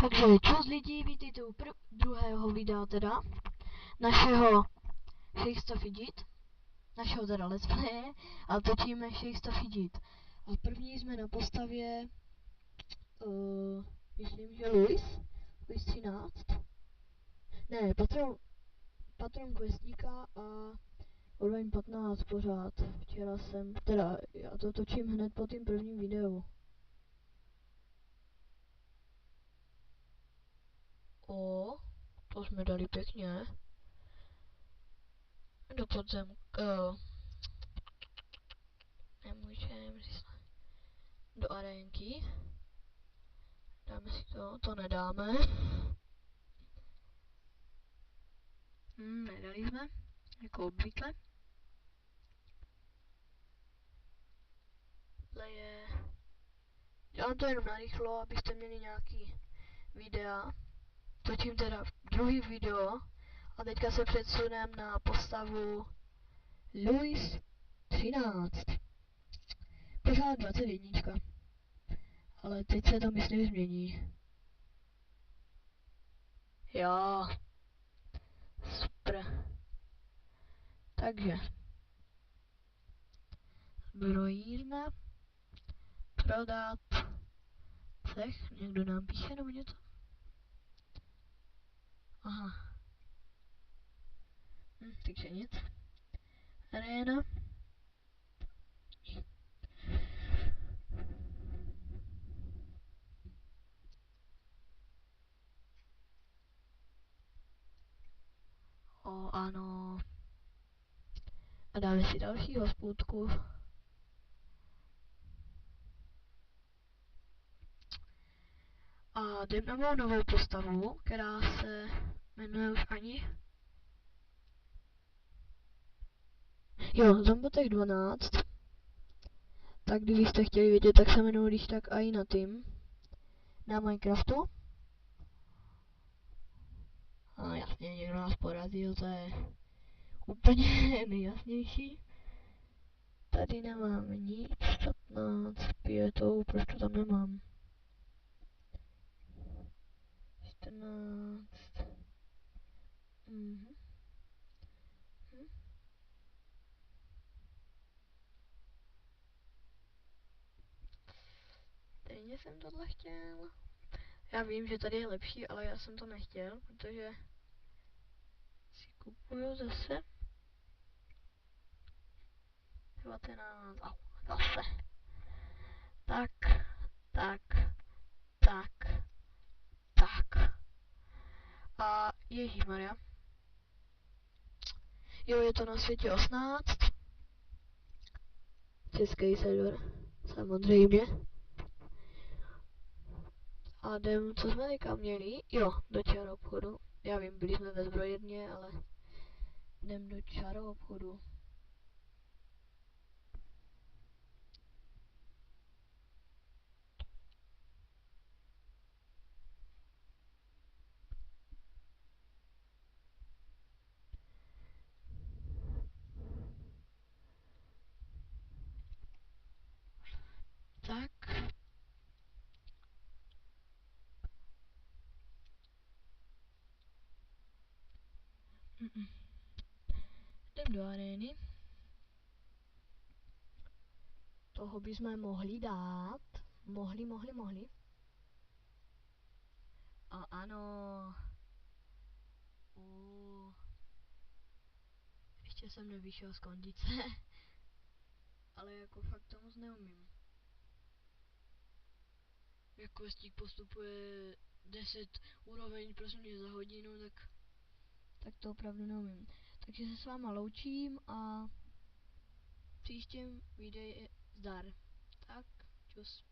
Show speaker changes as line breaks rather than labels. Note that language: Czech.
Takže čus lidi, vítejte u druhého videa teda, našeho Shakes to Fidget, našeho teda let's play, ale točíme Shakes to Fidget. A první jsme na postavě, myslím, že Luis 13, ne, patron questíka a úroveň 15 pořád. Včera jsem, teda já to točím hned po tím prvním videu. O, to jsme dali pěkně. Do podzemka. Nemůžeme říct. Do arénky. Dáme si to nedáme. Nedali jsme. Jako obvykle. Leje. Dělám to jenom narychlo, abyste měli nějaký videa. Točím teda druhý video. A teďka se předsunem na postavu Luis 13. Pořád 21. Ale teď se to myslím změní. Jo. Super. Takže. Zbrojírna. Prodat. Cech. Někdo nám píše nebo něco? Aha. Takže nic. Arena. O, ano. A dáme si další hospůdku. A jdeme na mou novou postavu, která se jmenuje už ani. Jo, Zombotech 12. Tak kdybyste chtěli vědět, tak se jmenuji když tak i na Team. Na Minecraftu. A jasně, někdo nás porazil, to je úplně nejjasnější. Tady nemám nic, 15, 5, proč to tam nemám? 14. Stejně jsem tohle chtěl. Já vím, že tady je lepší, ale já jsem to nechtěl, protože si kupuju zase 19. Au, zase. Tak. A ježíšmarja. Jo, je to na světě 18. Český server, samozřejmě. A jdem, co jsme teďka měli? Jo, do čaroobchodu. Já vím, byli jsme ve zbrojírně, ale jdem do čaroobchodu. Tak. Jdem do arény. Toho bychom mohli dát. Mohli. A ano. Ještě jsem nevyšel z kondice. Ale jako fakt to moc neumím. Jako stík postupuje 10 úroveň prosím mě za hodinu, tak to opravdu neumím. Takže se s váma loučím a příštím videu je zdar. Tak, čus.